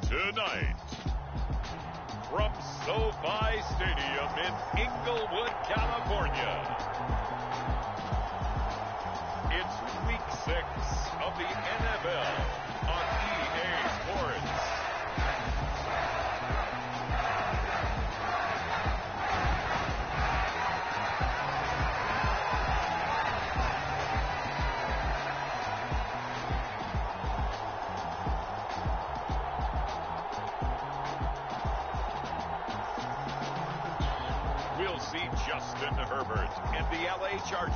Tonight, from SoFi Stadium in Inglewood, California, it's Week 6 of the NFL on EA Sports. We'll see Justin Herbert and the LA Chargers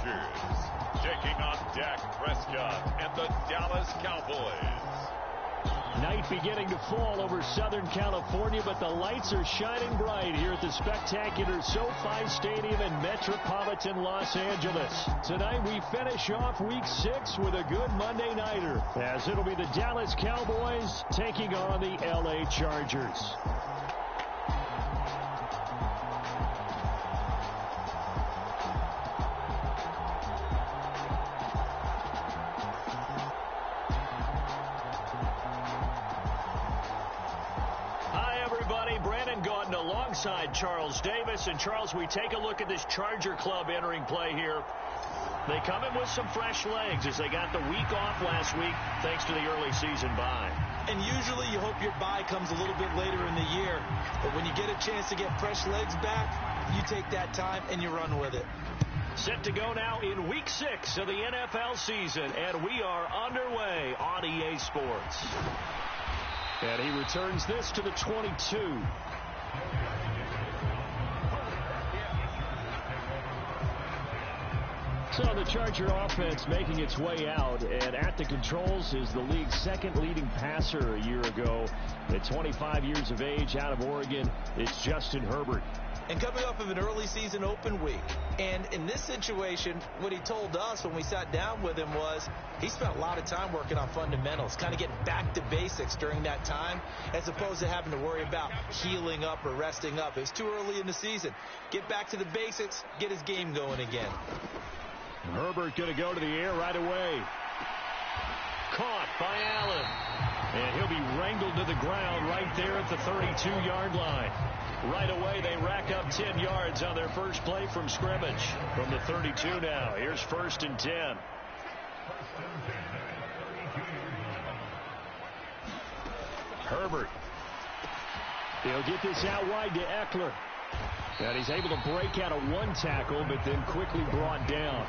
taking on Dak Prescott and the Dallas Cowboys. Night beginning to fall over Southern California, but the lights are shining bright here at the spectacular SoFi Stadium in metropolitan Los Angeles. Tonight we finish off Week 6 with a good Monday nighter, as it'll be the Dallas Cowboys taking on the LA Chargers. Alongside Charles Davis. And Charles, we take a look at this Charger club entering play here. They come in with some fresh legs as they got the week off last week thanks to the early season bye. And usually you hope your bye comes a little bit later in the year. But when you get a chance to get fresh legs back, you take that time and you run with it. Set to go now in Week 6 of the NFL season, and we are underway on EA Sports. And he returns this to the 22. So the Charger offense making its way out, and at the controls is the league's second leading passer a year ago. At 25 years of age, out of Oregon, it's Justin Herbert. And coming off of an early season open week. And in this situation, what he told us when we sat down with him was he spent a lot of time working on fundamentals, kind of getting back to basics during that time, as opposed to having to worry about healing up or resting up. It was too early in the season. Get back to the basics, get his game going again. Herbert going to go to the air right away. Caught by Allen. And he'll be wrangled to the ground right there at the 32-yard line. Right away, they rack up 10 yards on their first play from scrimmage. From the 32 now, here's 1st and 10. Herbert. He'll get this out wide to Eckler. And he's able to break out of one tackle, but then quickly brought down.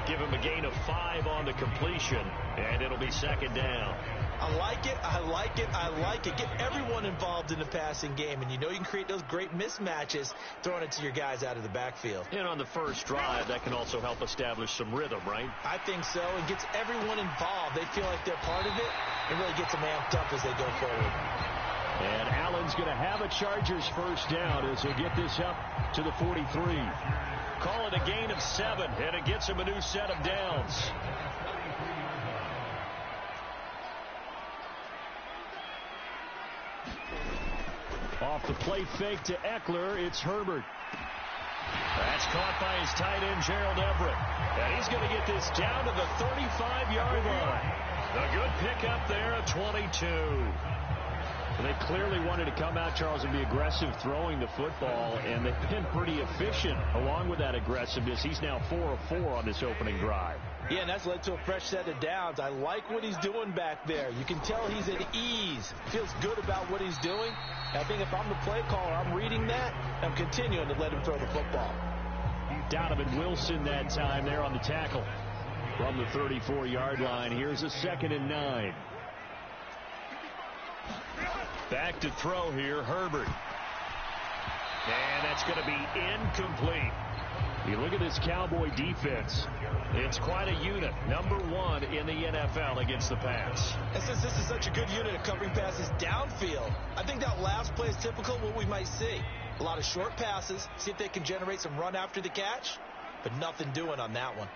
Give him a gain of 5 on the completion, and it'll be 2nd down. I like it, I like it, I like it. Get everyone involved in the passing game, and you know you can create those great mismatches throwing it to your guys out of the backfield. And on the first drive, that can also help establish some rhythm, right? I think so. It gets everyone involved. They feel like they're part of it. It really gets them amped up as they go forward. And Allen's going to have a Chargers first down as he'll get this up to the 43. Call it a gain of 7, and it gets him a new set of downs. Off the play fake to Eckler, it's Herbert. That's caught by his tight end, Gerald Everett. And he's going to get this down to the 35-yard line. A good pickup there at 22. They clearly wanted to come out, Charles, and be aggressive throwing the football, and they've been pretty efficient along with that aggressiveness. He's now 4 of 4 on this opening drive. Yeah, and that's led to a fresh set of downs. I like what he's doing back there. You can tell he's at ease. Feels good about what he's doing. I think if I'm the play caller, I'm reading that, and I'm continuing to let him throw the football. Donovan Wilson that time there on the tackle. From the 34-yard line, here's a 2nd and 9. Back to throw here, Herbert. And that's going to be incomplete. You look at this Cowboy defense. It's quite a unit. Number 1 in the NFL against the pass. And since this is such a good unit at covering passes downfield, I think that last play is typical of what we might see. A lot of short passes, see if they can generate some run after the catch, but nothing doing on that one.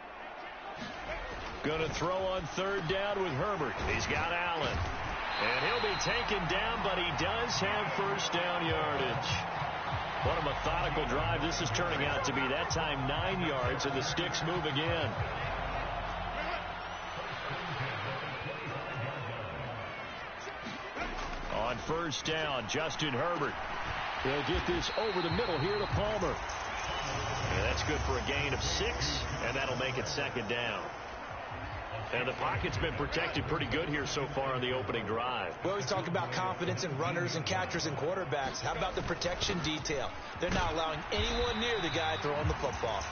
Going to throw on 3rd down with Herbert. He's got Allen. And he'll be taken down, but he does have first down yardage. What a methodical drive this is turning out to be. That time 9 yards, and the sticks move again. On first down, Justin Herbert. They'll get this over the middle here to Palmer. And that's good for a gain of 6, and that'll make it second down. And the pocket's been protected pretty good here so far on the opening drive. We always talk about confidence in runners and catchers and quarterbacks. How about the protection detail? They're not allowing anyone near the guy throwing the football.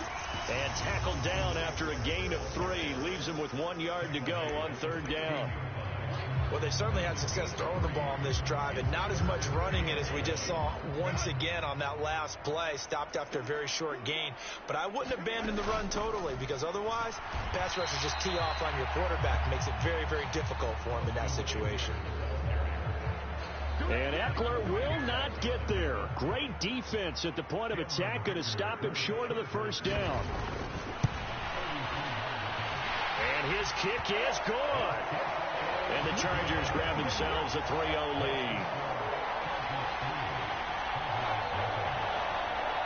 And tackled down after a gain of 3. Leaves him with 1 yard to go on third down. Well, they certainly had success throwing the ball on this drive, and not as much running it as we just saw once again on that last play. Stopped after a very short gain. But I wouldn't abandon the run totally, because otherwise, pass rushers just tee off on your quarterback. Makes it very, very difficult for him in that situation. And Eckler will not get there. Great defense at the point of attack, going to stop him short of the first down. And his kick is good. And the Chargers grab themselves a 3-0 lead.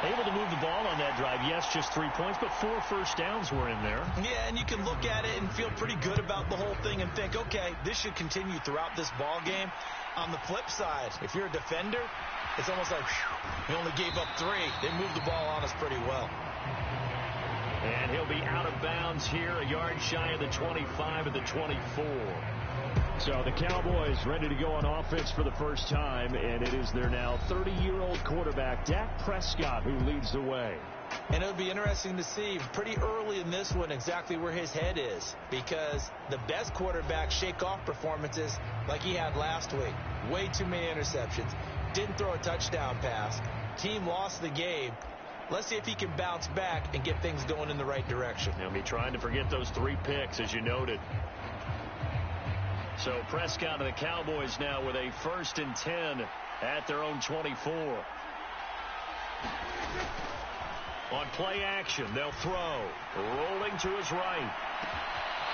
Able to move the ball on that drive. Yes, just 3 points, but 4 first downs were in there. Yeah, and you can look at it and feel pretty good about the whole thing and think, okay, this should continue throughout this ball game. On the flip side, if you're a defender, it's almost like, whew, we only gave up 3. They moved the ball on us pretty well. And he'll be out of bounds here, a yard shy of the 25 at the 24. So the Cowboys ready to go on offense for the first time, and it is their now 30-year-old quarterback, Dak Prescott, who leads the way. And it'll be interesting to see pretty early in this one exactly where his head is, because the best quarterbacks shake off performances like he had last week. Way too many interceptions. Didn't throw a touchdown pass. Team lost the game. Let's see if he can bounce back and get things going in the right direction. He'll be trying to forget those 3 picks, as you noted. So Prescott and the Cowboys now with a 1st and 10 at their own 24. On play action, they'll throw. Rolling to his right.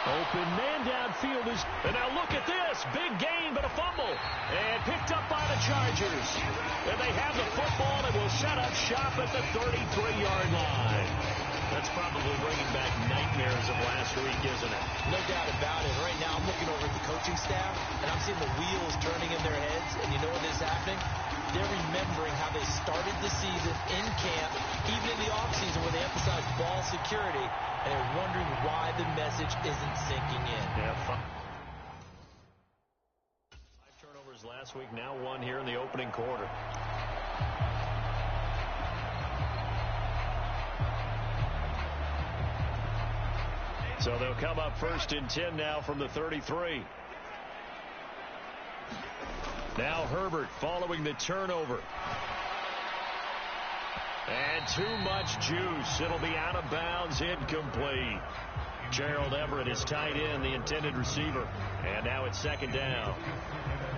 Open man downfield is, and now look at this. Big gain, but a fumble. And picked up by the Chargers. And they have the football and will set up shop at the 33-yard line. That's probably bringing back nightmares of last week, isn't it? No doubt about it. Right now, I'm looking over at the coaching staff, and I'm seeing the wheels turning in their heads. And you know what is happening? They're remembering how they started the season in camp, even in the offseason where they emphasized ball security, and they're wondering why the message isn't sinking in. Yeah, 5 turnovers last week, now 1 here in the opening quarter. So they'll come up 1st and 10 now from the 33. Now Herbert following the turnover. And too much juice. It'll be out of bounds, incomplete. Gerald Everett is tight end, the intended receiver. And now it's 2nd down.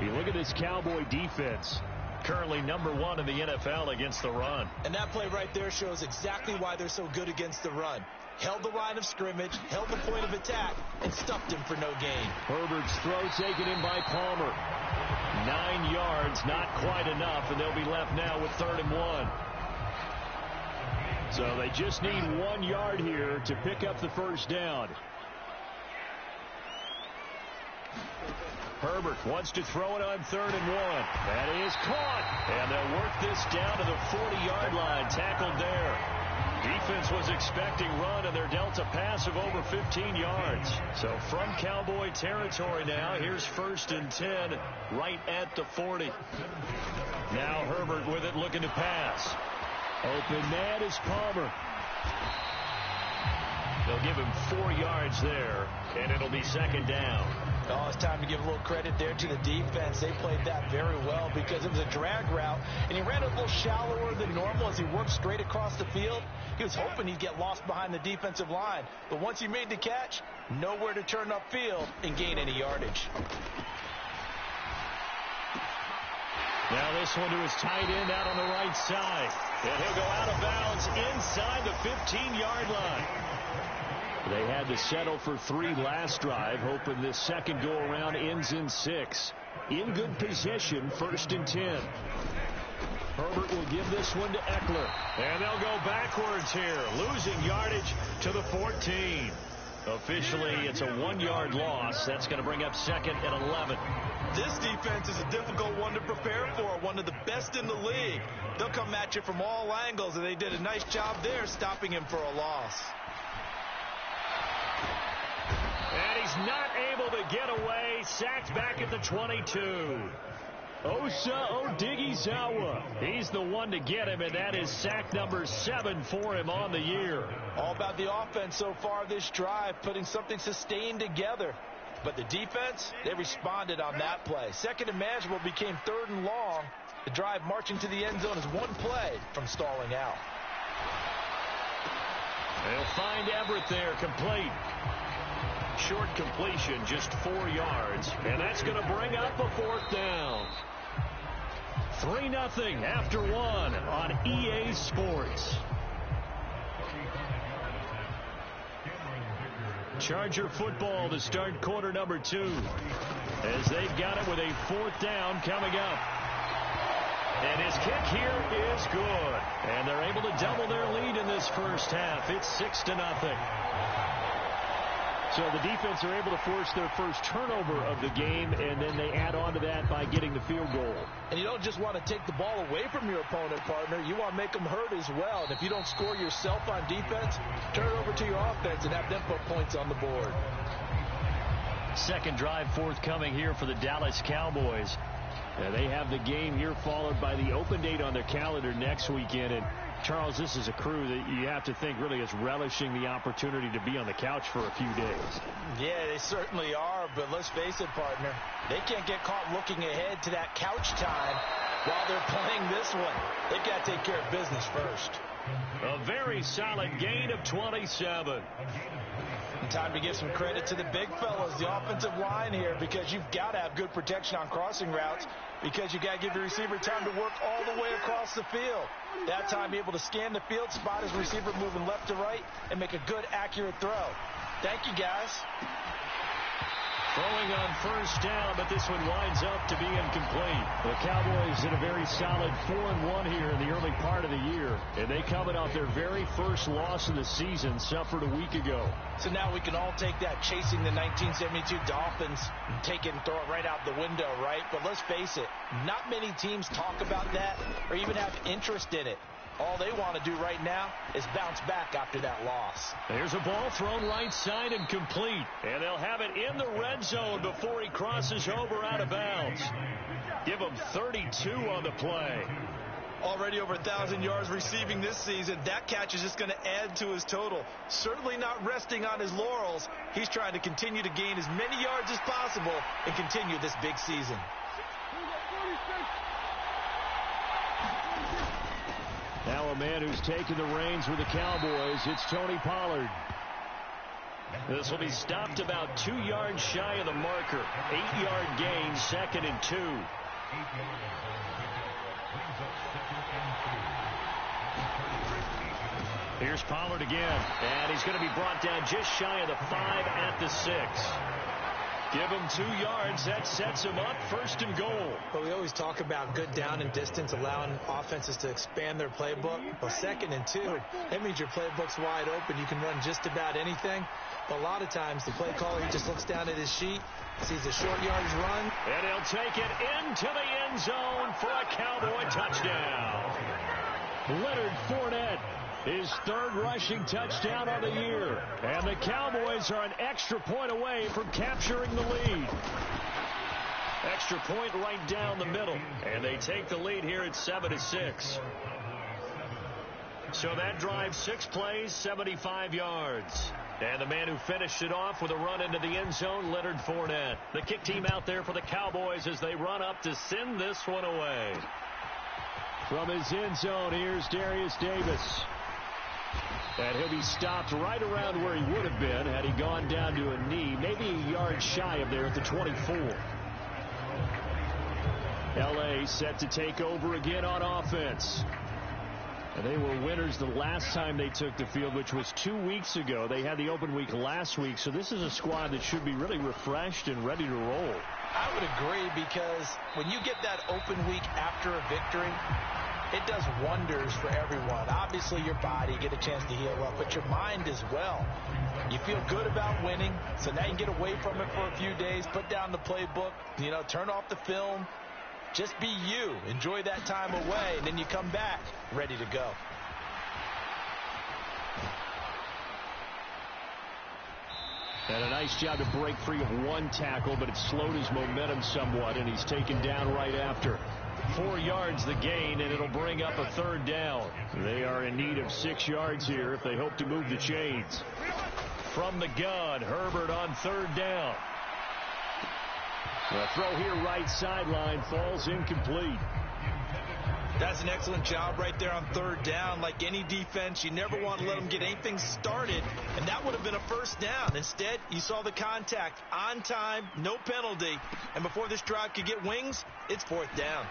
You look at this Cowboy defense. Currently number 1 in the NFL against the run. And that play right there shows exactly why they're so good against the run. Held the line of scrimmage, held the point of attack, and stuffed him for no gain. Herbert's throw taken in by Palmer. 9 yards, not quite enough, and they'll be left now with 3rd and 1. So they just need 1 yard here to pick up the first down. Herbert wants to throw it on 3rd and 1. That is caught, and they'll work this down to the 40-yard line. Tackled there. Defense was expecting run, and they're dealt a pass of over 15 yards. So from Cowboy territory now, here's 1st and 10 right at the 40. Now Herbert with it, looking to pass. Open man is Palmer. They'll give him 4 yards there, and it'll be 2nd down. Oh, it's time to give a little credit there to the defense. They played that very well because it was a drag route, and he ran a little shallower than normal as he worked straight across the field. He was hoping he'd get lost behind the defensive line, but once he made the catch, nowhere to turn upfield and gain any yardage. Now this one to his tight end out on the right side, and he'll go out of bounds inside the 15-yard line. They had to settle for 3 last drive, hoping this second go-around ends in 6. In good position, 1st and 10. Herbert will give this one to Eckler. And they'll go backwards here, losing yardage to the 14. Officially, it's a 1-yard loss. That's going to bring up 2nd and 11. This defense is a difficult one to prepare for, one of the best in the league. They'll come at you from all angles, and they did a nice job there stopping him for a loss. And he's not able to get away. Sacked back at the 22. Osa Odighizuwa. He's the one to get him, and that is sack number 7 for him on the year. All about the offense so far this drive, putting something sustained together. But the defense, they responded on that play. Second and manageable became 3rd and long. The drive marching to the end zone is one play from stalling out. They'll find Everett there, complete. Short completion, just 4 yards. And that's going to bring up a 4th down. 3-0 after 1 on EA Sports. Charger football to start quarter number 2. As they've got it with a 4th down coming up. And his kick here is good. And they're able to double their lead in this first half. It's 6-0. So the defense are able to force their first turnover of the game, and then they add on to that by getting the field goal. And you don't just want to take the ball away from your opponent, partner. You want to make them hurt as well. And if you don't score yourself on defense, turn it over to your offense and have them put points on the board. Second drive forthcoming here for the Dallas Cowboys. They have the game here followed by the open date on their calendar next weekend. And Charles, this is a crew that you have to think really is relishing the opportunity to be on the couch for a few days. Yeah, they certainly are, but let's face it, partner. They can't get caught looking ahead to that couch time while they're playing this one. They've got to take care of business first. A very solid gain of 27. And time to give some credit to the big fellas, the offensive line here, because you've got to have good protection on crossing routes, because you got to give your receiver time to work all the way across the field. That time, be able to scan the field, spot his receiver moving left to right, and make a good, accurate throw. Thank you, guys. Throwing on first down, but this one winds up to be incomplete. The Cowboys did a very solid 4-1 here in the early part of the year, and they coming off their very first loss of the season, suffered a week ago. So now we can all take that chasing the 1972 Dolphins and take it and throw it right out the window, right? But let's face it, not many teams talk about that or even have interest in it. All they want to do right now is bounce back after that loss. There's a ball thrown right side and complete. And they'll have it in the red zone before he crosses over out of bounds. Give him 32 on the play. Already over 1,000 yards receiving this season. That catch is just going to add to his total. Certainly not resting on his laurels. He's trying to continue to gain as many yards as possible and continue this big season. Now a man who's taken the reins with the Cowboys, it's Tony Pollard. This will be stopped about 2 yards shy of the marker. 8-yard gain, 2nd and 2. Here's Pollard again, and he's going to be brought down just shy of the 5 at the 6. Give him 2 yards. That sets him up 1st and goal. But we always talk about good down and distance, allowing offenses to expand their playbook. Well, 2nd and 2, that means your playbook's wide open. You can run just about anything. But a lot of times, the play caller, he just looks down at his sheet, sees a short yardage run. And he'll take it into the end zone for a Cowboy touchdown. Leonard Fournette, his 3rd rushing touchdown of the year. And the Cowboys are an extra point away from capturing the lead. Extra point right down the middle. And they take the lead here at 7-6. So that drive, 6 plays, 75 yards. And the man who finished it off with a run into the end zone, Leonard Fournette. The kick team out there for the Cowboys as they run up to send this one away. From his end zone, here's Darius Davis. And he'll be stopped right around where he would have been had he gone down to a knee, maybe a yard shy of there at the 24. L.A. set to take over again on offense. And they were winners the last time they took the field, which was 2 weeks ago. They had the open week last week, so this is a squad that should be really refreshed and ready to roll. I would agree, because when you get that open week after a victory, It does wonders for everyone. Obviously, your body, get a chance to heal up, but your mind as well. You feel good about winning, so now you can get away from it for a few days, put down the playbook, turn off the film. Just be you. Enjoy that time away, and then you come back ready to go. And a nice job to break free of one tackle, but it slowed his momentum somewhat, and he's taken down right after. 4 yards the gain, and it'll bring up a 3rd down. They are in need of 6 yards here if they hope to move the chains. From the gun, Herbert on 3rd down. The throw here right sideline falls incomplete. That's an excellent job right there on 3rd down. Like any defense, you never want to let them get anything started, and that would have been a 1st down. Instead, you saw the contact on time, no penalty, and before this drive could get wings, it's 4th down.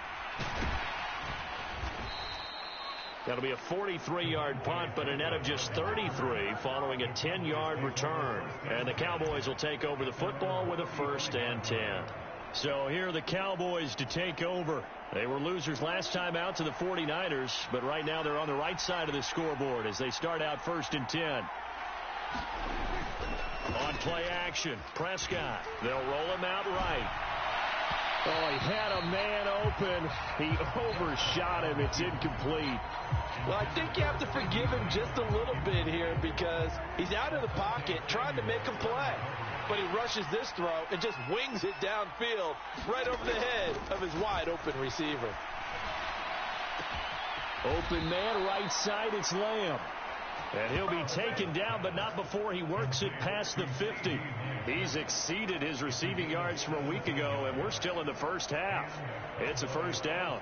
That'll be a 43-yard punt, but a net of just 33 following a 10-yard return. And the Cowboys will take over the football with a 1st and 10. So here are the Cowboys to take over. They were losers last time out to the 49ers, but right now they're on the right side of the scoreboard as they start out 1st and 10. On play action, Prescott. They'll roll him out right. Oh, he had a man open. He overshot him. It's incomplete. Well, I think you have to forgive him just a little bit here because he's out of the pocket trying to make a play. But he rushes this throw and just wings it downfield right over the head of his wide-open receiver. Open man, right side, it's Lamb. And he'll be taken down, but not before he works it past the 50. He's exceeded his receiving yards from a week ago, and we're still in the first half. It's a 1st down.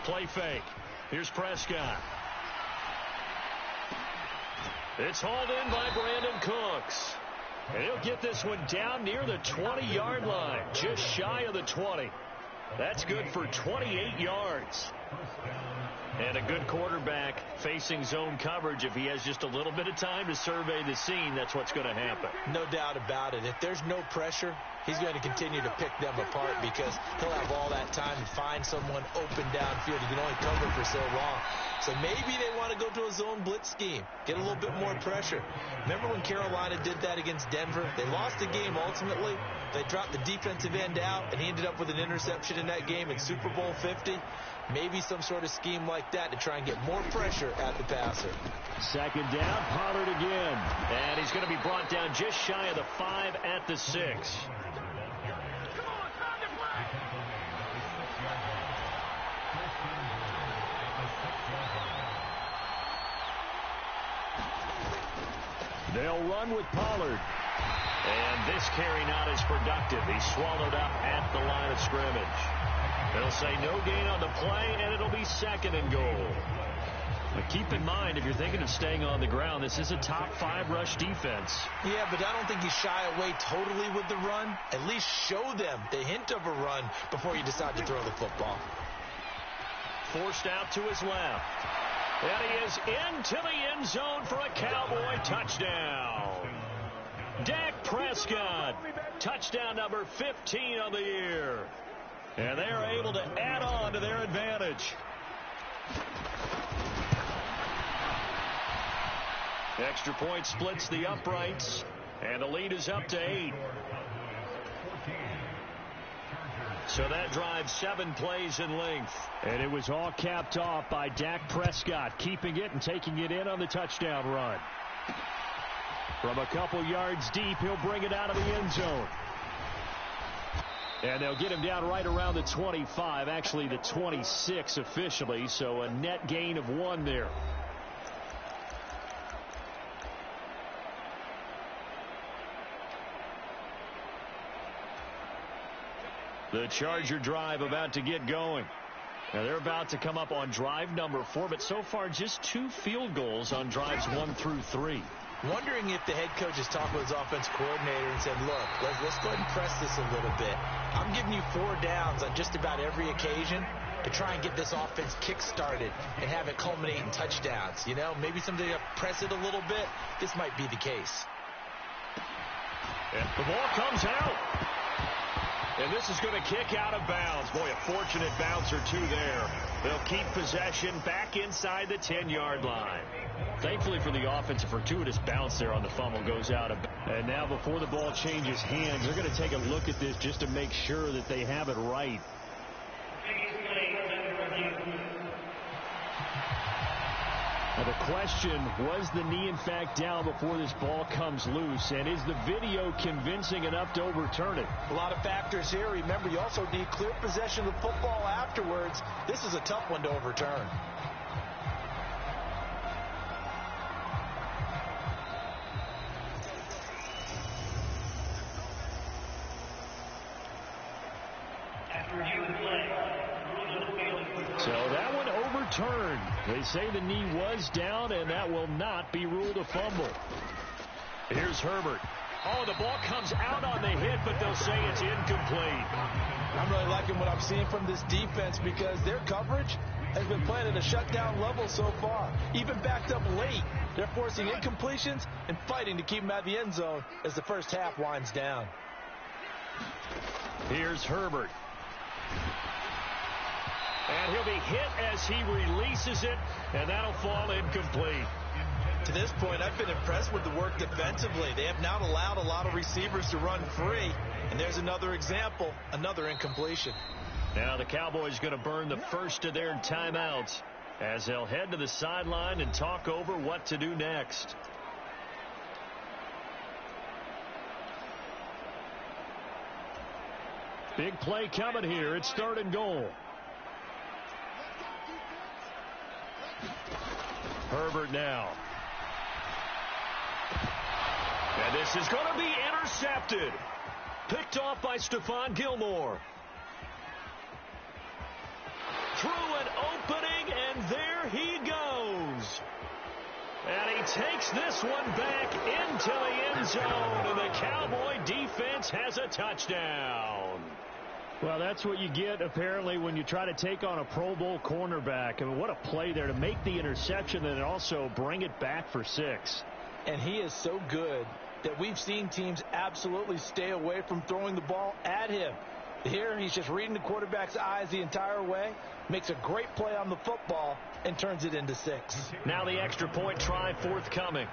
Play fake. Here's Prescott. It's hauled in by Brandon Cooks. And he'll get this one down near the 20-yard line, just shy of the 20. That's good for 28 yards. And a good quarterback facing zone coverage. If he has just a little bit of time to survey the scene, that's what's going to happen. No doubt about it. If there's no pressure, he's going to continue to pick them apart because he'll have all that time to find someone open downfield. He can only cover for so long. So maybe they want to go to a zone blitz scheme, get a little bit more pressure. Remember when Carolina did that against Denver? They lost the game ultimately. They dropped the defensive end out, and he ended up with an interception in that game in Super Bowl 50. Maybe some sort of scheme like that to try and get more pressure at the passer. 2nd down, Pollard again. And he's going to be brought down just shy of the 5 at the 6. They'll run with Pollard. And this carry not as productive. He's swallowed up at the line of scrimmage. They'll say no gain on the play, and it'll be 2nd and goal. But keep in mind, if you're thinking of staying on the ground, this is a top 5 rush defense. Yeah, but I don't think you shy away totally with the run. At least show them the hint of a run before you decide to throw the football. Forced out to his left. And he is into the end zone for a Cowboy touchdown. Dak Prescott, touchdown number 15 of the year. And they are able to add on to their advantage. Extra point splits the uprights, and the lead is up to 8. So that drives 7 plays in length. And it was all capped off by Dak Prescott, keeping it and taking it in on the touchdown run. From a couple yards deep, he'll bring it out of the end zone. And they'll get him down right around the 25, actually the 26 officially, so a net gain of 1 there. The Charger drive about to get going. Now they're about to come up on drive number 4, but so far just 2 field goals on drives 1 through 3. Wondering if the head coach has talked with his offense coordinator and said, look, let's go ahead and press this a little bit. I'm giving you 4 downs on just about every occasion to try and get this offense kick-started and have it culminate in touchdowns. You know, maybe somebody to press it a little bit. This might be the case. And the ball comes out. And this is going to kick out of bounds. Boy, a fortunate bounce or two there. They'll keep possession back inside the 10-yard line. Thankfully for the offense, a fortuitous bounce there on the fumble goes out of bounds. And now before the ball changes hands, they're going to take a look at this just to make sure that they have it right. Now the question, was the knee in fact down before this ball comes loose? And is the video convincing enough to overturn it? A lot of factors here. Remember, you also need clear possession of the football afterwards. This is a tough one to overturn. So that one overturned. They say the knee was down, and that will not be ruled a fumble. Here's Herbert. Oh, the ball comes out on the hit, but they'll say it's incomplete. I'm really liking what I'm seeing from this defense because their coverage has been playing at a shutdown level so far. Even backed up late, they're forcing incompletions and fighting to keep them out of the end zone as the first half winds down. Here's Herbert. And he'll be hit as he releases it, and that'll fall incomplete. To this point, I've been impressed with the work defensively. They have not allowed a lot of receivers to run free. And there's another example, another incompletion. Now the Cowboys going to burn the first of their timeouts as they'll head to the sideline and talk over what to do next. Big play coming here. It's 3rd and goal. Herbert now. And this is going to be intercepted. Picked off by Stephon Gilmore. Through an opening, and there he goes. And he takes this one back into the end zone, and the Cowboy defense has a touchdown. Well, that's what you get, apparently, when you try to take on a Pro Bowl cornerback. I mean, what a play there to make the interception and also bring it back for 6. And he is so good that we've seen teams absolutely stay away from throwing the ball at him. Here, he's just reading the quarterback's eyes the entire way, makes a great play on the football, and turns it into 6. Now the extra point try forthcoming.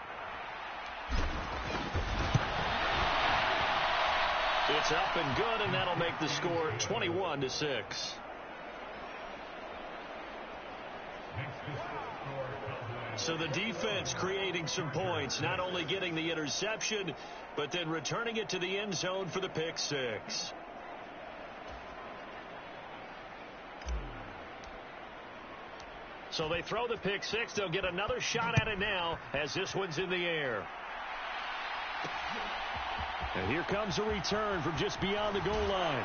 It's up and good, and that'll make the score 21-6. So the defense creating some points, not only getting the interception, but then returning it to the end zone for the pick 6. So they throw the pick 6. They'll get another shot at it now as this one's in the air. And here comes a return from just beyond the goal line.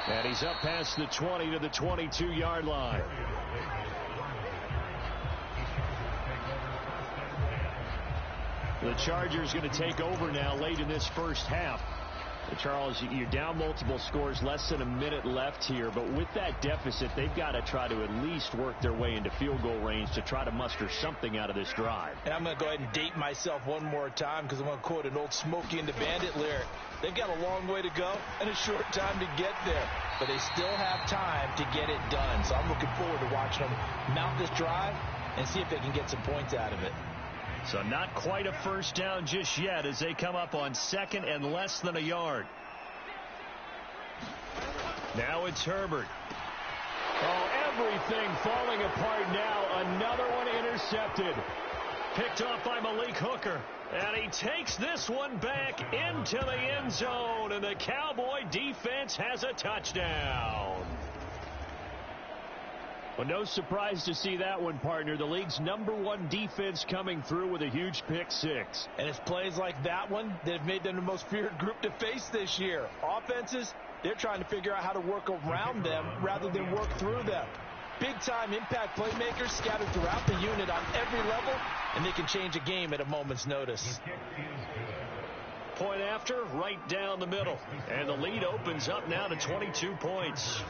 And he's up past the 20 to the 22-yard line. The Chargers going to take over now late in this first half. Charles, you're down multiple scores, less than a minute left here, but with that deficit, they've got to try to at least work their way into field goal range to try to muster something out of this drive. And I'm going to go ahead and date myself one more time because I'm going to quote an old Smokey and the Bandit lyric. They've got a long way to go and a short time to get there, but they still have time to get it done. So I'm looking forward to watching them mount this drive and see if they can get some points out of it. So not quite a first down just yet as they come up on 2nd and less than a yard. Now it's Herbert. Oh, everything falling apart now. Another one intercepted. Picked off by Malik Hooker. And he takes this one back into the end zone. And the Cowboy defense has a touchdown. Well, no surprise to see that one, partner. The league's #1 defense coming through with a huge pick 6. And it's plays like that one that have made them the most feared group to face this year. Offenses, they're trying to figure out how to work around them rather than work through them. Big-time impact playmakers scattered throughout the unit on every level, and they can change a game at a moment's notice. Point after, right down the middle. And the lead opens up now to 22 points.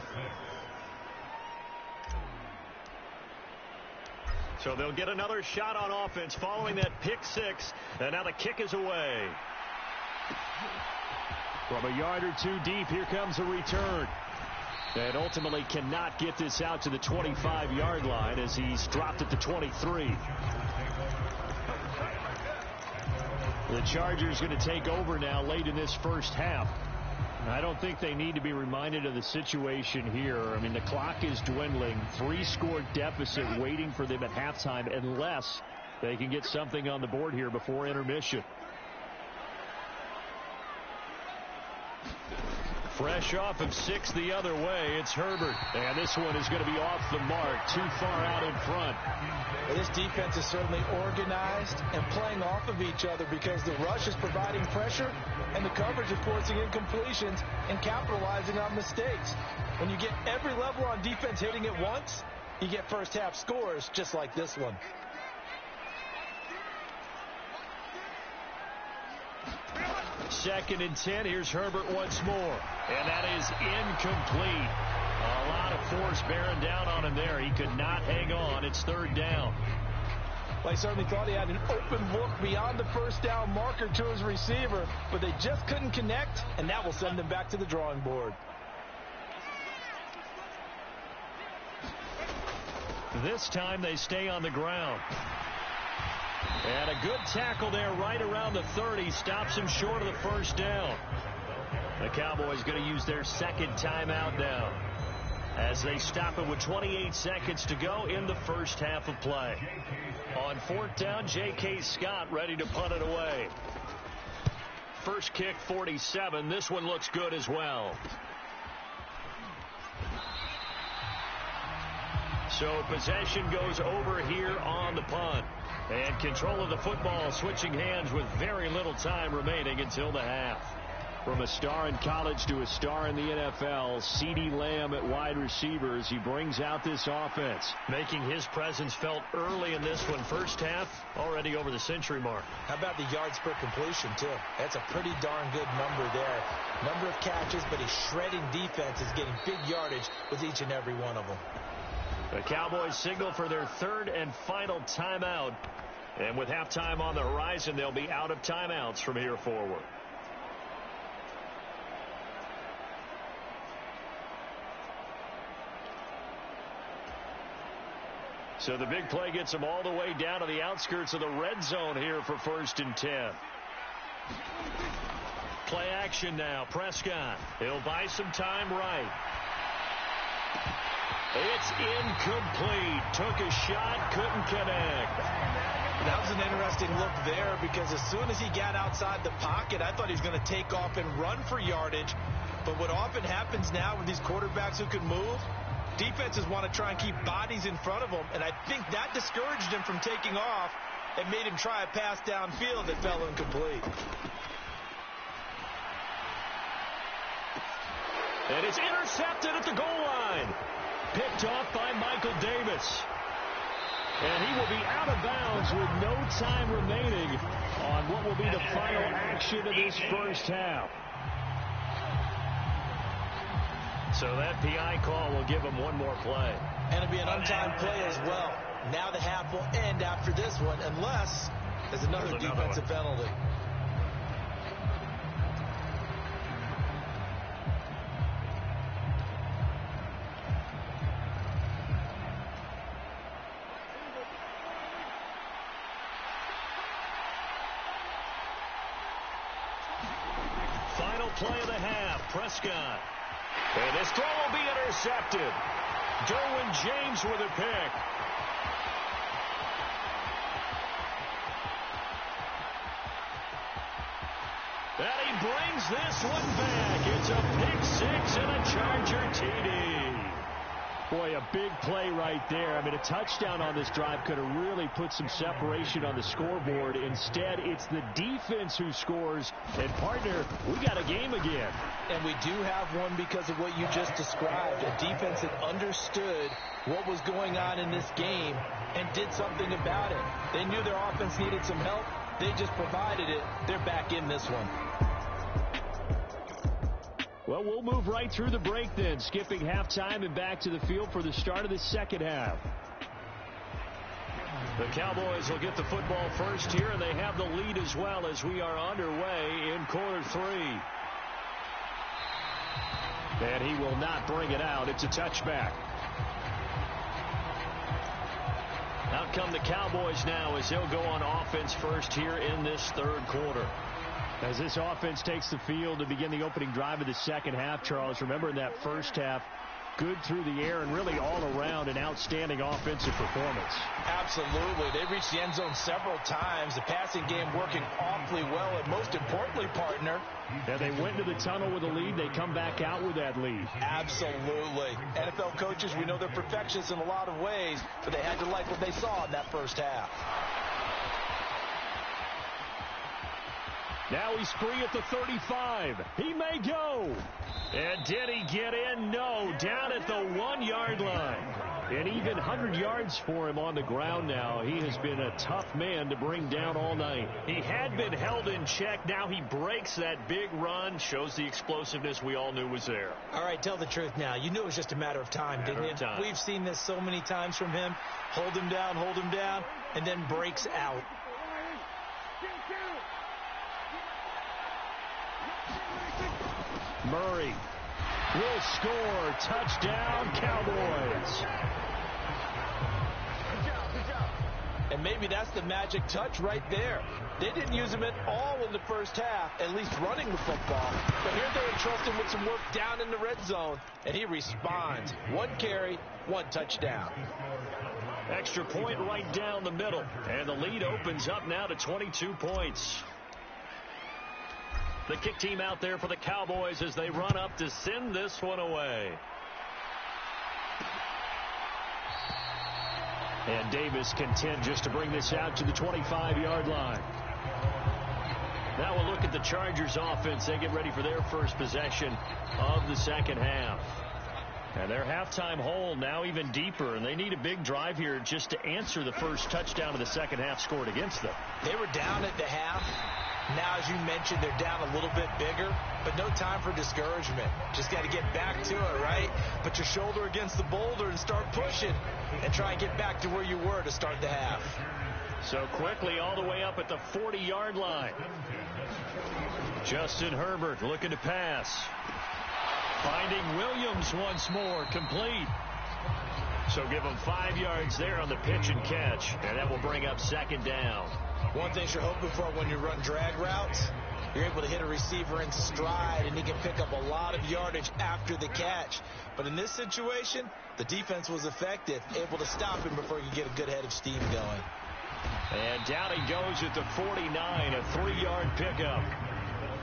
So they'll get another shot on offense following that pick 6. And now the kick is away. From a yard or two deep, here comes a return. And ultimately cannot get this out to the 25-yard line as he's dropped at the 23. The Chargers going to take over now late in this first half. I don't think they need to be reminded of the situation here. I mean, the clock is dwindling. 3-score deficit waiting for them at halftime unless they can get something on the board here before intermission. Fresh off of 6 the other way, it's Herbert. And this one is going to be off the mark, too far out in front. Well, this defense is certainly organized and playing off of each other because the rush is providing pressure and the coverage is forcing incompletions and capitalizing on mistakes. When you get every level on defense hitting at once, you get first half scores just like this one. Second and 10. Here's Herbert once more. And that is incomplete. A lot of force bearing down on him there. He could not hang on. It's third down. Well, he certainly thought he had an open look beyond the first down marker to his receiver, but they just couldn't connect, and that will send him back to the drawing board. This time they stay on the ground. And a good tackle there right around the 30. Stops him short of the first down. The Cowboys going to use their second timeout now as they stop it with 28 seconds to go in the first half of play. On fourth down, J.K. Scott ready to punt it away. First kick, 47. This one looks good as well. So possession goes over here on the punt. And control of the football switching hands with very little time remaining until the half. From a star in college to a star in the NFL, CeeDee Lamb at wide receivers. He brings out this offense, making his presence felt early in this one. First half, already over the century mark. How about the yards per completion, too? That's a pretty darn good number there. Number of catches, but he's shredding defenses, getting big yardage with each and every one of them. The Cowboys signal for their third and final timeout. And with halftime on the horizon, they'll be out of timeouts from here forward. So the big play gets them all the way down to the outskirts of the red zone here for first and 10. Play action now. Prescott. He'll buy some time right. It's incomplete. Took a shot, couldn't connect. That was an interesting look there because as soon as he got outside the pocket, I thought he was going to take off and run for yardage. But what often happens now with these quarterbacks who can move, defenses want to try and keep bodies in front of them, and I think that discouraged him from taking off and made him try a pass downfield that fell incomplete. And it's intercepted at the goal line. Picked off by Michael Davis. And he will be out of bounds with no time remaining on what will be the final action of this first half. So that PI call will give him one more play. And it'll be an untimed play as well. Now the half will end after this one unless there's another defensive penalty. Final play of the half, Prescott. And this throw will be intercepted. Derwin James with a pick. And he brings this one back. It's a pick six and a Charger TD. Boy, a big play right there. I mean, a touchdown on this drive could have really put some separation on the scoreboard. Instead, it's the defense who scores. And, partner, we got a game again. And we do have one because of what you just described. A defense that understood what was going on in this game and did something about it. They knew their offense needed some help. They just provided it. They're back in this one. Well, we'll move right through the break then, skipping halftime and back to the field for the start of the second half. The Cowboys will get the football first here, and they have the lead as well as we are underway in quarter three. And he will not bring it out. It's a touchback. Out come the Cowboys now as they'll go on offense first here in this third quarter. As this offense takes the field to begin the opening drive of the second half, Charles, remember in that first half, good through the air and really all around an outstanding offensive performance. Absolutely. They reached the end zone several times. The passing game working awfully well. And most importantly, partner, yeah, they went to the tunnel with a lead. They come back out with that lead. Absolutely. NFL coaches, we know they're perfectionists in a lot of ways, but they had to like what they saw in that first half. Now he's free at the 35. He may go. And did he get in? No. Down at the 1-yard line. And even 100 yards for him on the ground now. He has been a tough man to bring down all night. He had been held in check. Now he breaks that big run. Shows the explosiveness we all knew was there. All right, tell the truth now. You knew it was just a matter of time, didn't you? We've seen this so many times from him. Hold him down, and then breaks out. Murray will score. Touchdown, Cowboys. And maybe that's the magic touch right there. They didn't use him at all in the first half, at least running the football. But here they entrust him with some work down in the red zone, and he responds. 1 carry, 1 touchdown. Extra point right down the middle. And the lead opens up now to 22 points. The kick team out there for the Cowboys as they run up to send this one away. And Davis content just to bring this out to the 25-yard line. Now we'll look at the Chargers offense. They get ready for their first possession of the second half. And their halftime hole now even deeper, and they need a big drive here just to answer the first touchdown of the second half scored against them. They were down at the half. Now, as you mentioned, they're down a little bit bigger, but no time for discouragement. Just got to get back to it, right? Put your shoulder against the boulder and start pushing and try and get back to where you were to start the half. So quickly all the way up at the 40-yard line. Justin Herbert looking to pass. Finding Williams once more, complete. So give him 5 yards there on the pitch and catch, and that will bring up second down. One thing you're hoping for when you run drag routes, you're able to hit a receiver in stride, and he can pick up a lot of yardage after the catch. But in this situation, the defense was effective, able to stop him before he could get a good head of steam going. And down he goes at the 49, a 3-yard pickup.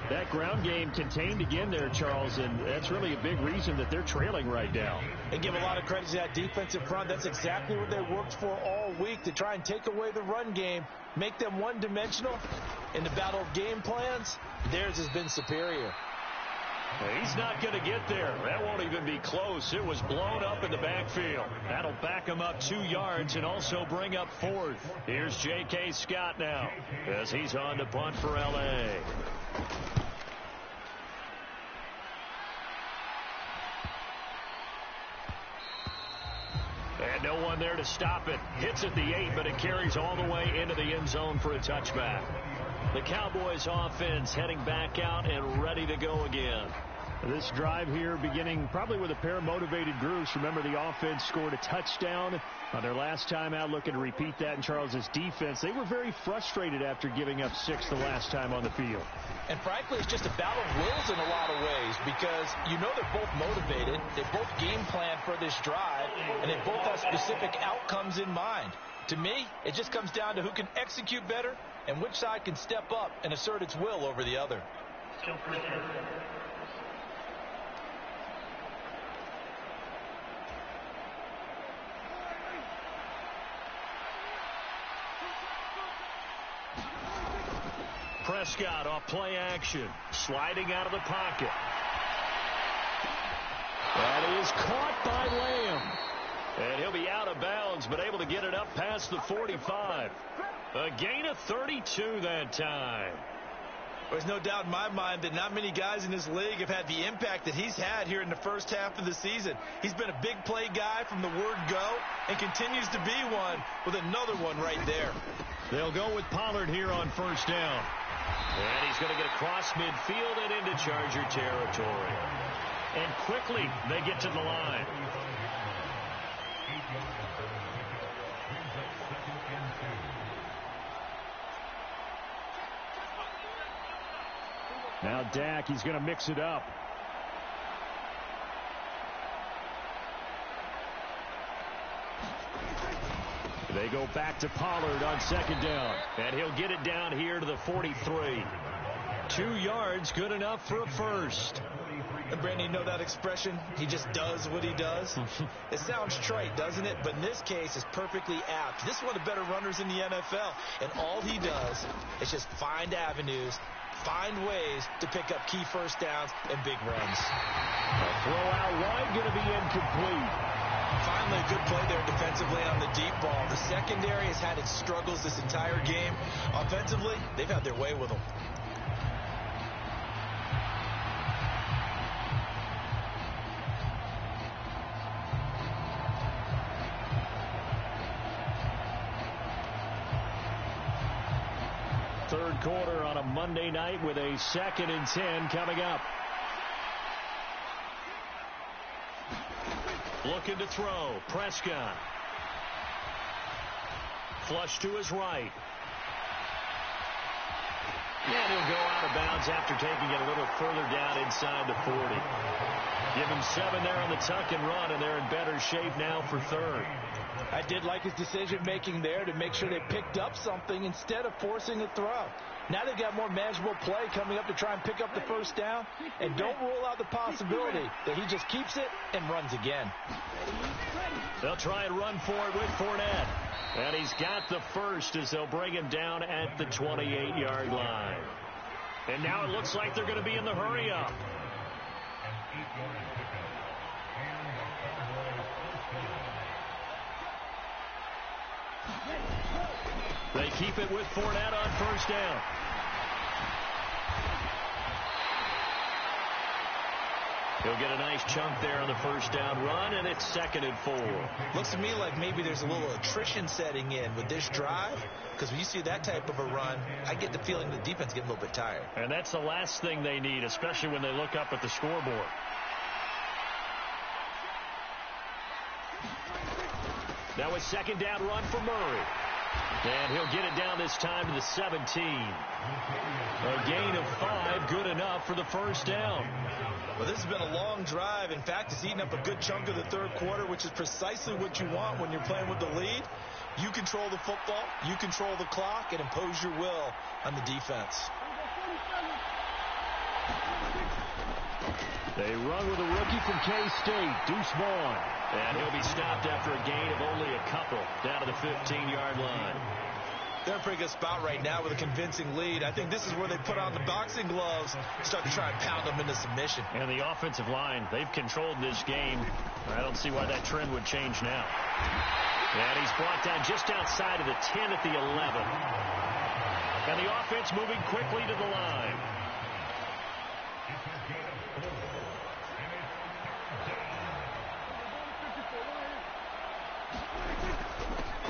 That ground game contained again there, Charles, and that's really a big reason that they're trailing right now. They give a lot of credit to that defensive front. That's exactly what they worked for all week, to try and take away the run game, make them one-dimensional. In the battle of game plans, theirs has been superior. He's not going to get there. That won't even be close. It was blown up in the backfield. That'll back him up 2 yards and also bring up 4th. Here's J.K. Scott now as he's on to punt for L.A. And no one there to stop it. Hits at the 8, but it carries all the way into the end zone for a touchback. The Cowboys offense heading back out and ready to go again. This drive here beginning probably with a pair of motivated groups. Remember, the offense scored a touchdown on their last time out, looking to repeat that in Charles's defense. They were very frustrated after giving up 6 the last time on the field. And frankly, it's just a battle of wills in a lot of ways, because you know they're both motivated. They both game plan for this drive, and they both have specific outcomes in mind. To me, it just comes down to who can execute better and which side can step up and assert its will over the other. Prescott off play action, sliding out of the pocket. That is caught by Lamb. And he'll be out of bounds, but able to get it up past the 45. A gain of 32 that time. There's no doubt in my mind that not many guys in this league have had the impact that he's had here in the first half of the season. He's been a big play guy from the word go and continues to be one with another one right there. They'll go with Pollard here on first down. And he's going to get across midfield and into Charger territory. and quickly they get to the line. Now Dak, he's going to mix it up. They go back to Pollard on second down, and he'll get it down here to the 43. 2 yards, good enough for a first. And Brandon, you know that expression? He just does what he does. It sounds trite, doesn't it? But in this case, it's perfectly apt. This is one of the better runners in the NFL, and all he does is just find avenues, find ways to pick up key first downs and big runs. A throw out wide, going to be incomplete. Finally, a good play there defensively on the deep ball. The secondary has had its struggles this entire game. Offensively, they've had their way with them. Third quarter on a Monday night with a 2nd and 10 coming up. Looking to throw. Prescott. Flush to his right. And he'll go out of bounds after taking it a little further down inside the 40. Give him 7 there on the tuck and run, and they're in better shape now for third. I did like his decision-making there to make sure they picked up something instead of forcing a throw. Now they've got more manageable play coming up to try and pick up the first down. And don't rule out the possibility that he just keeps it and runs again. They'll try and run for it with Fournette. And he's got the first as they'll bring him down at the 28-yard line. And now it looks like they're going to be in the hurry-up. They keep it with Fournette on first down. He'll get a nice chunk there on the first down run, and it's 2nd and 4. Looks to me like maybe there's a little attrition setting in with this drive, because when you see that type of a run, I get the feeling the defense getting a little bit tired. And that's the last thing they need, especially when they look up at the scoreboard. Now a 2nd down run for Murray. And he'll get it down this time to the 17. A gain of 5, good enough for the first down. Well, this has been a long drive. In fact, it's eaten up a good chunk of the third quarter, which is precisely what you want when you're playing with the lead. You control the football, you control the clock, and impose your will on the defense. They run with a rookie from K-State, Deuce Vaughn. And he'll be stopped after a gain of only a couple down to the 15-yard line. They're in a pretty good spot right now with a convincing lead. I think this is where they put on the boxing gloves, start to try and pound them into submission. And the offensive line, they've controlled this game. I don't see why that trend would change now. And he's brought down just outside of the 10 at the 11. And the offense moving quickly to the line.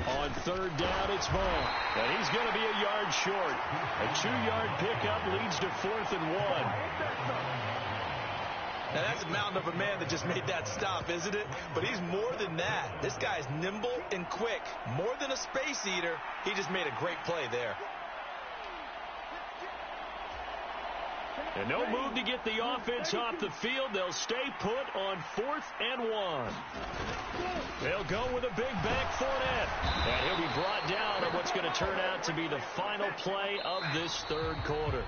On third down, it's Vaughn. And he's going to be a yard short. A 2-yard pickup leads to 4th and 1. Now, that's a mountain of a man that just made that stop, isn't it? But he's more than that. This guy's nimble and quick. More than a space eater, he just made a great play there. And no move to get the offense off the field. They'll stay put on 4th and 1. They'll go with a big bank Fournette. And he'll be brought down on what's going to turn out to be the final play of this third quarter.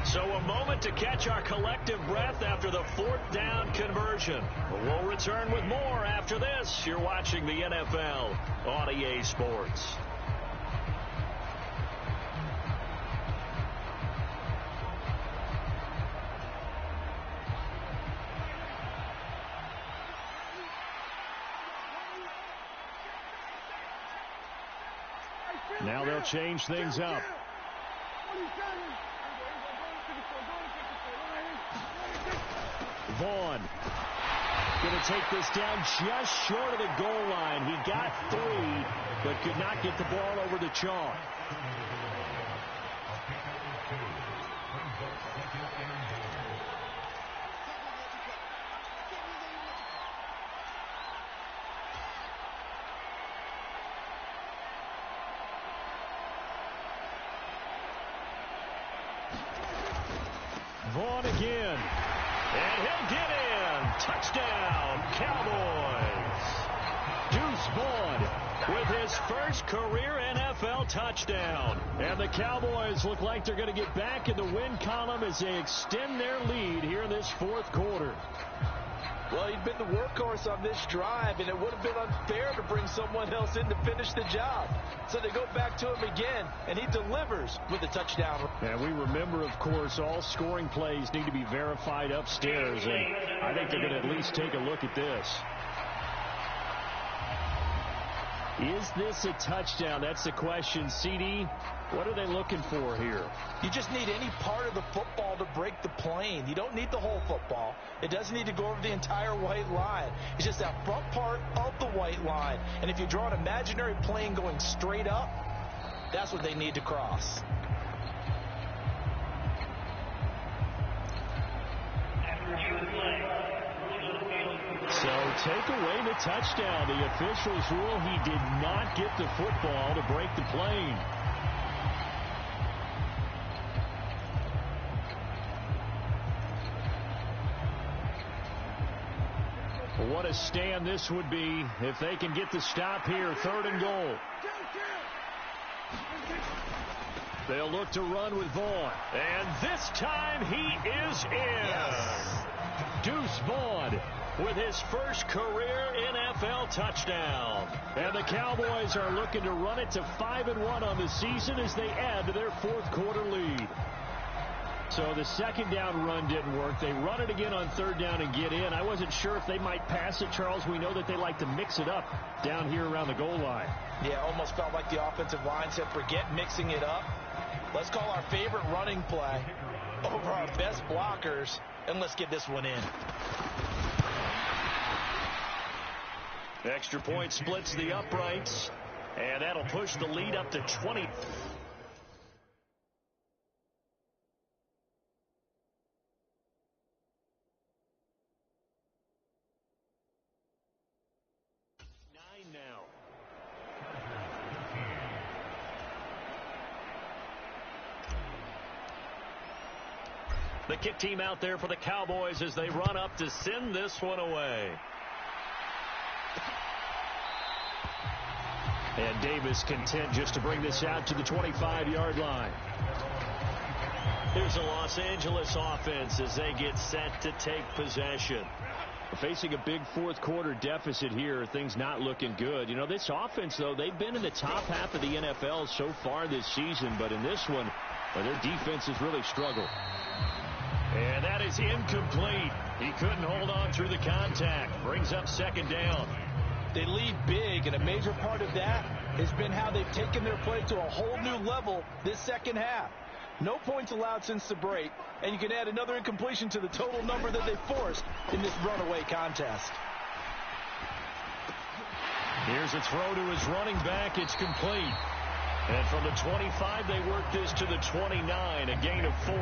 So a moment to catch our collective breath after the 4th down conversion. We'll return with more after this. You're watching the NFL on EA Sports. Now they'll change things up. Vaughn going to take this down just short of the goal line. He got 3, but could not get the ball over the chalk. Vaughn again. And he'll get in. Touchdown, Cowboys. Deuce Vaughn with his first career NFL touchdown. And the Cowboys look like they're going to get back in the win column as they extend their lead here in this fourth quarter. Well, he'd been the workhorse on this drive, and it would have been unfair to bring someone else in to finish the job. So they go back to him again, and he delivers with a touchdown. And we remember, of course, all scoring plays need to be verified upstairs, and I think they're going to at least take a look at this. Is this a touchdown? That's the question. CD, what are they looking for here? You just need any part of the football to break the plane. You don't need the whole football. It doesn't need to go over the entire white line. It's just that front part of the white line. And if you draw an imaginary plane going straight up, that's what they need to cross. So take away the touchdown. The officials rule he did not get the football to break the plane. What a stand this would be if they can get the stop here. 3rd and goal. They'll look to run with Vaughn. And this time he is in. Yes. Deuce Vaughn with his first career NFL touchdown. And the Cowboys are looking to run it to 5-1 on the season as they add to their fourth quarter lead. So the second down run didn't work. They run it again on 3rd down and get in. I wasn't sure if they might pass it, Charles. We know that they like to mix it up down here around the goal line. Yeah, almost felt like the offensive line said, forget mixing it up. Let's call our favorite running play over our best blockers, and let's get this one in. Extra point splits the uprights, and that'll push the lead up to 20. Now. The kick team out there for the Cowboys as they run up to send this one away. And Davis content just to bring this out to the 25-yard line. Here's the Los Angeles offense as they get set to take possession. Facing a big fourth quarter deficit here, things not looking good. You know, this offense, though, they've been in the top half of the NFL so far this season, but in this one, their defense has really struggled. And that is incomplete. He couldn't hold on through the contact. Brings up 2nd down. They lead big, and a major part of that has been how they've taken their play to a whole new level this second half. No points allowed since the break, and you can add another incompletion to the total number that they forced in this runaway contest. Here's a throw to his running back. It's complete. And from the 25, they work this to the 29, a gain of 4.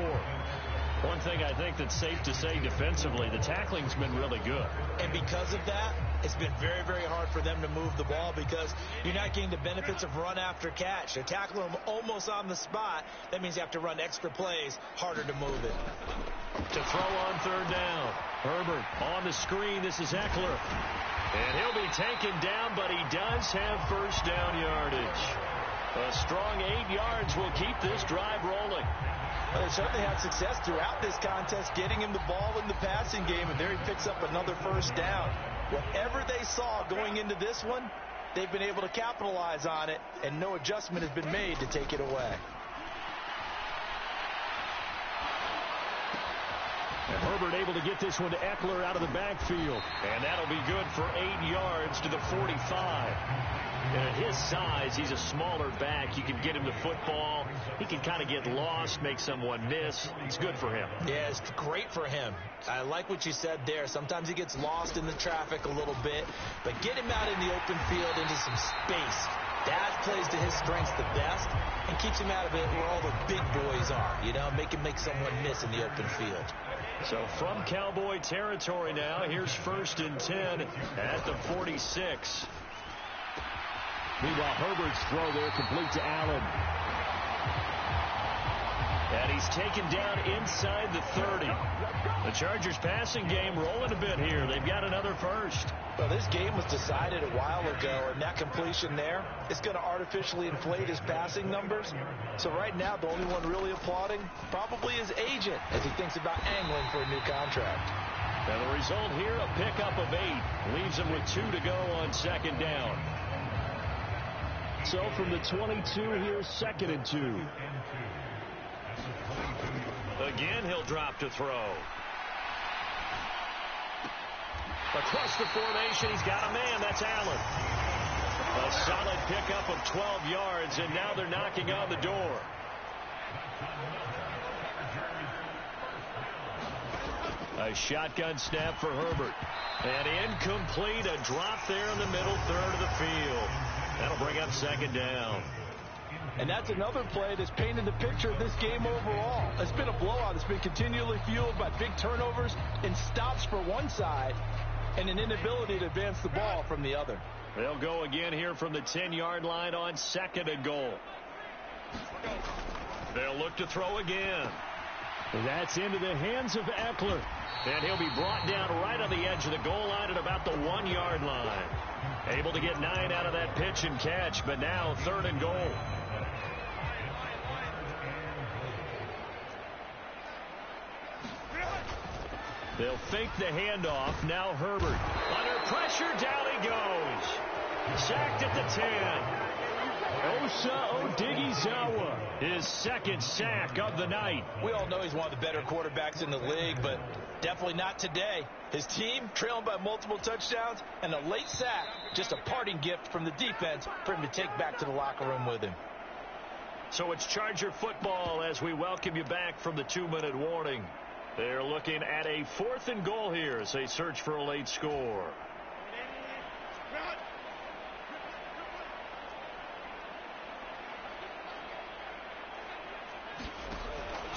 One thing I think that's safe to say defensively, the tackling's been really good. And because of that, it's been very, very hard for them to move the ball because you're not getting the benefits of run after catch. They're tackling them almost on the spot. That means you have to run extra plays, harder to move it. To throw on 3rd down. Herbert on the screen. This is Eckler. And he'll be taken down, but he does have first down yardage. A strong 8 yards will keep this drive rolling. Well, they certainly had success throughout this contest getting him the ball in the passing game, and there he picks up another first down. Whatever they saw going into this one, they've been able to capitalize on it, and no adjustment has been made to take it away. And Herbert able to get this one to Eckler out of the backfield. And that'll be good for 8 yards to the 45. And at his size, he's a smaller back. You can get him the football. He can kind of get lost, make someone miss. It's good for him. Yeah, it's great for him. I like what you said there. Sometimes he gets lost in the traffic a little bit. But get him out in the open field into some space. That plays to his strengths the best and keeps him out of it where all the big boys are. You know, make someone miss in the open field. So from Cowboy territory now, here's 1st and 10 at the 46. Meanwhile, Herbert's throw there complete to Allen. And And he's taken down inside the 30. The Chargers passing game rolling a bit here. They've got another first. Well, this game was decided a while ago, and that completion there is going to artificially inflate his passing numbers. So right now, the only one really applauding probably his agent as he thinks about angling for a new contract. And the result here, a pickup of 8. Leaves him with 2 to go on second down. So from the 22 here, 2nd and 2. Again, he'll drop to throw. Across the formation, he's got a man. That's Allen. A solid pickup of 12 yards, and now they're knocking on the door. A shotgun snap for Herbert. And incomplete, a drop there in the middle third of the field. That'll bring up second down. And that's another play that's painted the picture of this game overall. It's been a blowout. It's been continually fueled by big turnovers and stops for one side and an inability to advance the ball from the other. They'll go again here from the 10-yard line on 2nd and goal. They'll look to throw again. That's into the hands of Eckler. And he'll be brought down right on the edge of the goal line at about the 1-yard line. Able to get 9 out of that pitch and catch, but now 3rd and goal. They'll fake the handoff. Now Herbert. Under pressure, down he goes. Sacked at the 10. Osa Odighizuwa, his 2nd sack of the night. We all know he's one of the better quarterbacks in the league, but definitely not today. His team trailing by multiple touchdowns, and a late sack, just a parting gift from the defense for him to take back to the locker room with him. So it's Charger football as we welcome you back from the 2-minute warning. They're looking at a 4th and goal here as they search for a late score.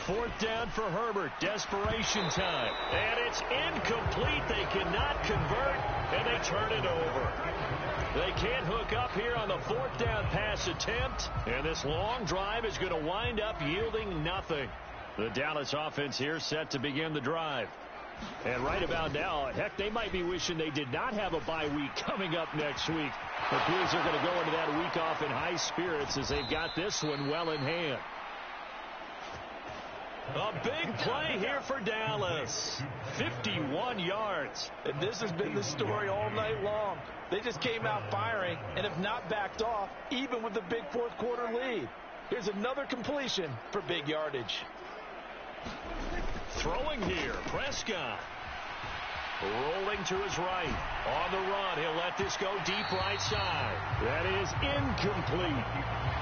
4th down for Herbert. Desperation time. And it's incomplete. They cannot convert, and they turn it over. They can't hook up here on the 4th down pass attempt, and this long drive is going to wind up yielding nothing. The Dallas offense here set to begin the drive. And right about now, heck, they might be wishing they did not have a bye week coming up next week. It appears they're going to go into that week off in high spirits as they've got this one well in hand. A big play here for Dallas. 51 yards. And this has been the story all night long. They just came out firing and have not backed off, even with the big 4th quarter lead. Here's another completion for big yardage. Throwing here, Prescott. Rolling to his right. On the run, he'll let this go deep right side. That is incomplete.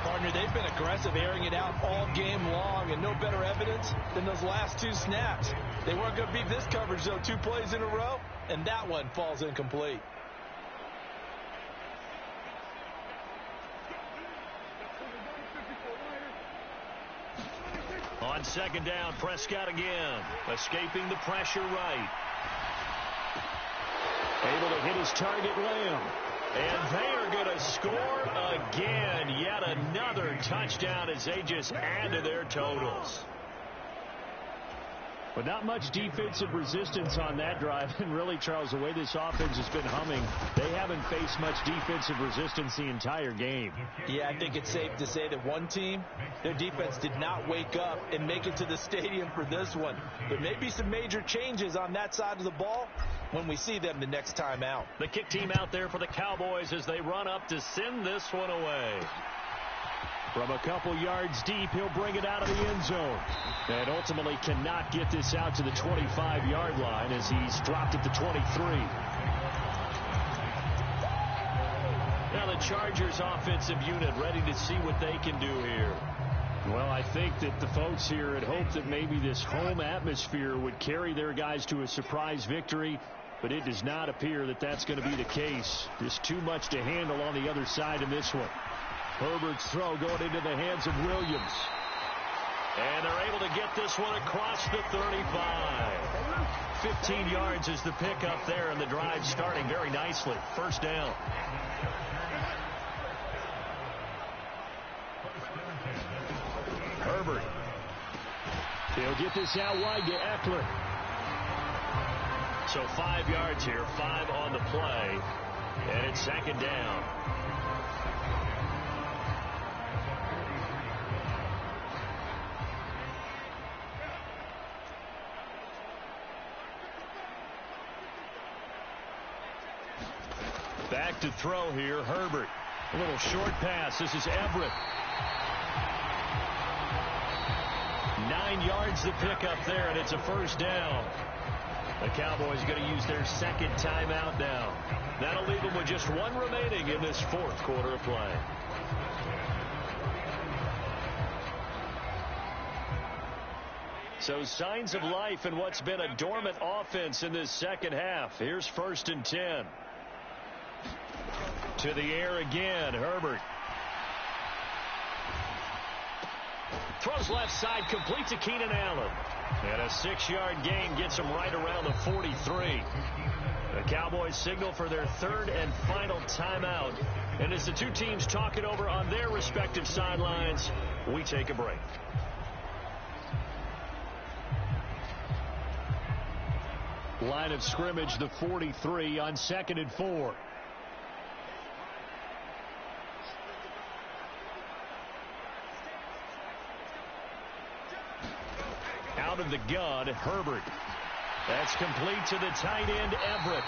Partner, they've been aggressive, airing it out all game long, and no better evidence than those last 2 snaps. They weren't going to beat this coverage, though, 2 plays in a row, and that one falls incomplete. On 2nd down, Prescott again, escaping the pressure right. Able to hit his target, Lamb. And they are going to score again. Yet another touchdown as they just add to their totals. But not much defensive resistance on that drive. And really, Charles, the way this offense has been humming, they haven't faced much defensive resistance the entire game. Yeah, I think it's safe to say that one team, their defense did not wake up and make it to the stadium for this one. There may be some major changes on that side of the ball when we see them the next time out. The kick team out there for the Cowboys as they run up to send this one away. From a couple yards deep, he'll bring it out of the end zone. And ultimately cannot get this out to the 25-yard line as he's dropped at the 23. Now the Chargers offensive unit ready to see what they can do here. Well, I think that the folks here had hoped that maybe this home atmosphere would carry their guys to a surprise victory, but it does not appear that that's going to be the case. Just too much to handle on the other side in this one. Herbert's throw going into the hands of Williams. And they're able to get this one across the 35. 15 yards is the pickup there, and the drive starting very nicely. 1st down. Herbert. He'll get this out wide to Eckler. So 5 yards here, 5 on the play, and it's second down. Back to throw here, Herbert. A little short pass. This is Everett. 9 yards to pick up there, and it's a first down. The Cowboys going to use their second timeout now. That'll leave them with just one remaining in this fourth quarter of play. So signs of life in what's been a dormant offense in this second half. Here's 1st and 10. To the air again, Herbert. Throws left side, complete to Keenan Allen. And a 6-yard gain gets him right around the 43. The Cowboys signal for their third and final timeout. And as the two teams talk it over on their respective sidelines, we take a break. Line of scrimmage, the 43 on 2nd and 4. Out of the gun, Herbert. That's complete to the tight end, Everett.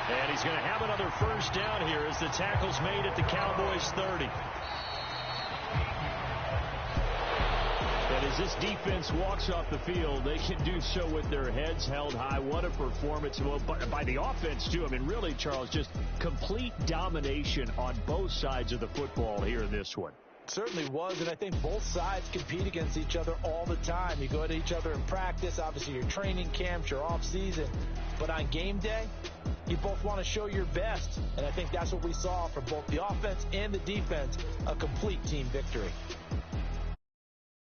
And he's going to have another first down here as the tackle's made at the Cowboys 30. And as this defense walks off the field, they can do so with their heads held high. What a performance by the offense, too. I mean, really, Charles, just complete domination on both sides of the football here in this one. Certainly was, and I think both sides compete against each other all the time. You go at each other in practice, obviously your training camps, your off season, but on game day, you both want to show your best, and I think that's what we saw from both the offense and the defense, a complete team victory.